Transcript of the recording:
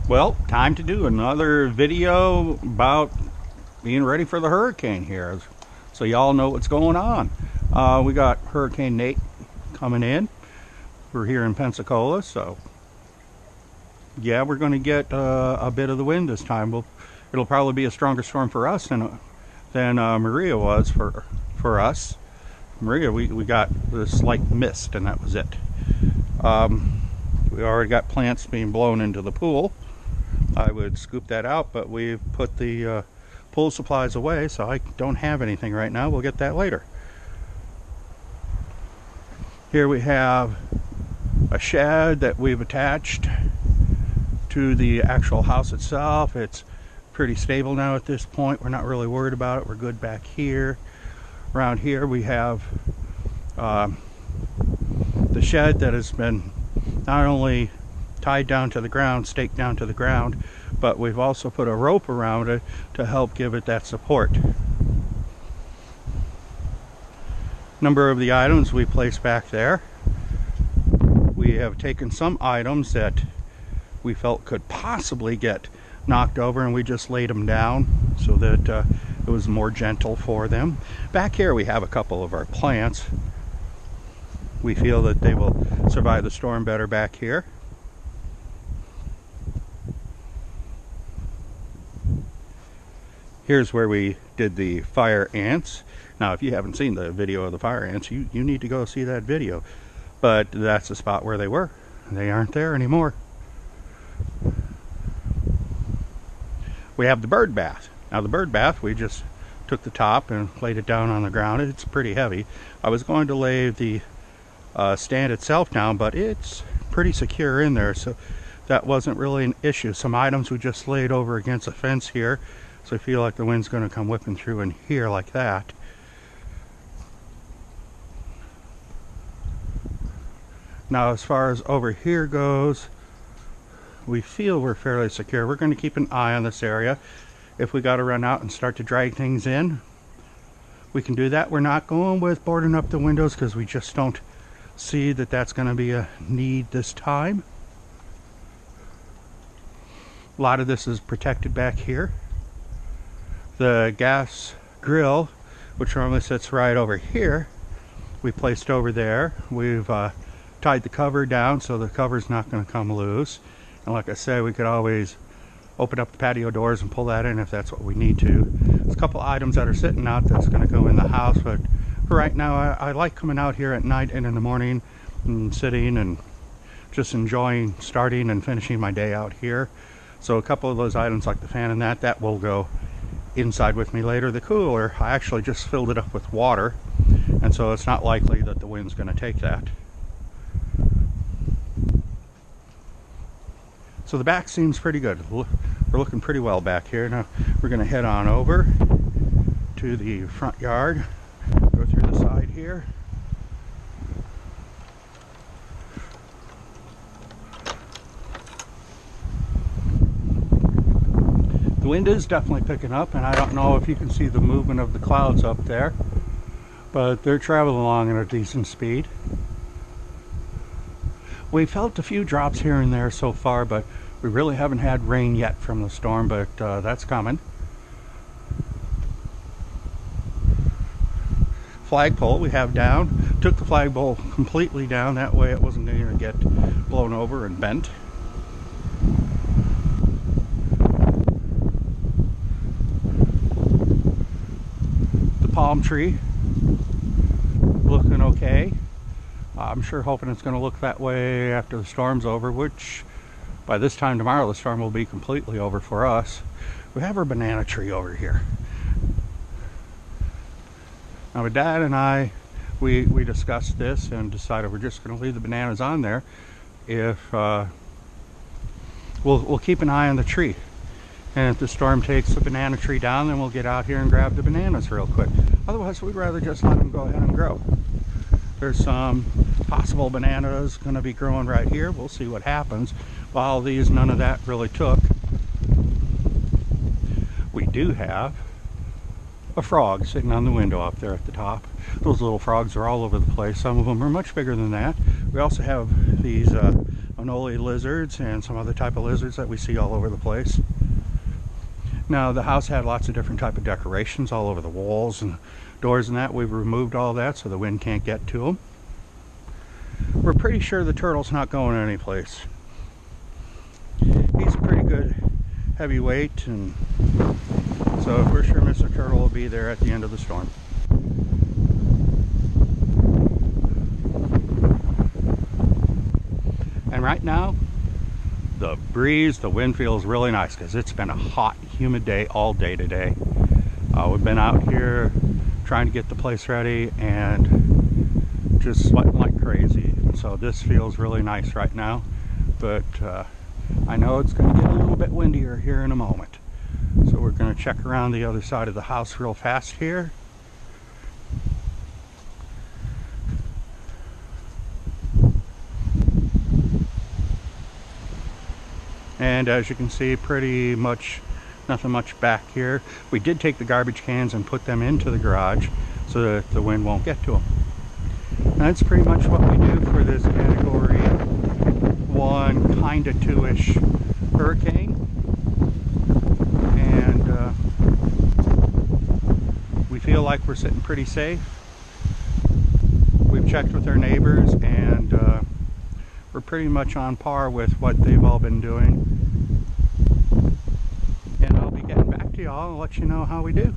Well, time to do another video about being ready for the hurricane here, so y'all know what's going on. We got Hurricane Nate coming in. We're here in Pensacola, so yeah, we're going to get a bit of the wind this time. It'll probably be a stronger storm for us than Maria was for us. Maria, we got the slight mist, and that was it. We already got plants being blown into the pool. I would scoop that out, but we've put the pool supplies away, so I don't have anything right now. We'll get that later. Here we have a shed that we've attached to the actual house itself. It's pretty stable now at this point. We're not really worried about it. We're good back here. Around here we have the shed that has been not only tied down to the ground, staked down to the ground, but we've also put a rope around it to help give it that support. Number of the items we placed back there. We have taken some items that we felt could possibly get knocked over, and we just laid them down so that it was more gentle for them. Back here we have a couple of our plants. We feel that they will survive the storm better back here. Here's where we did the fire ants. Now, if you haven't seen the video of the fire ants, you need to go see that video. But that's the spot where they were. They aren't there anymore. We have the bird bath. Now, the bird bath, we just took the top and laid it down on the ground. It's pretty heavy. I was going to lay the stand itself down, but it's pretty secure in there, so that wasn't really an issue. Some items we just laid over against a fence here, so I feel like the wind's going to come whipping through in here like that. Now, as far as over here goes, we feel we're fairly secure. We're going to keep an eye on this area. If we got to run out and start to drag things in, we can do that. We're not going with boarding up the windows because we just don't see that that's going to be a need this time. A lot of this is protected back here. The gas grill, which normally sits right over here, we placed over there. We've tied the cover down so the cover's not going to come loose. And like I said, we could always open up the patio doors and pull that in if that's what we need to. There's a couple items that are sitting out that's going to go in the house, but for right now, I like coming out here at night and in the morning and sitting and just enjoying starting and finishing my day out here. So a couple of those items like the fan and that will go inside with me later. The cooler, I actually just filled it up with water, and so it's not likely that the wind's going to take that. So the back seems pretty good. We're looking pretty well back here. Now we're going to head on over to the front yard, go through the side here. The wind is definitely picking up, and I don't know if you can see the movement of the clouds up there, but they're traveling along at a decent speed. We felt a few drops here and there so far, but we really haven't had rain yet from the storm, but that's coming. Flagpole we have down. Took the flagpole completely down, that way it wasn't going to get blown over and bent. The palm tree looking okay. I'm sure hoping it's going to look that way after the storm's over, which by this time tomorrow the storm will be completely over for us. We have our banana tree over here. Now my dad and I, we discussed this and decided we're just going to leave the bananas on there. If we'll keep an eye on the tree, and if the storm takes the banana tree down, then we'll get out here and grab the bananas real quick. Otherwise, we'd rather just let them go ahead and grow. There's some possible bananas going to be growing right here. We'll see what happens. While these, none of that really took. We do have a frog sitting on the window up there at the top. Those little frogs are all over the place. Some of them are much bigger than that. We also have these, I'm Bernoulli lizards and some other type of lizards that we see all over the place. Now the house had lots of different type of decorations all over the walls and doors and that. We've removed all that so the wind can't get to them. We're pretty sure the turtle's not going anyplace. He's a pretty good heavyweight, and so we're sure Mr. Turtle will be there at the end of the storm. And right now, the breeze, the wind feels really nice because it's been a hot, humid day all day today. We've been out here trying to get the place ready and just sweating like crazy. So this feels really nice right now, but I know it's going to get a little bit windier here in a moment. So we're going to check around the other side of the house real fast here. And as you can see, pretty much nothing much back here. We did take the garbage cans and put them into the garage so that the wind won't get to them. And that's pretty much what we do for this category 1, kind of 2-ish hurricane. And we feel like we're sitting pretty safe. We've checked with our neighbors, and we're pretty much on par with what they've all been doing. And I'll be getting back to y'all and let you know how we do.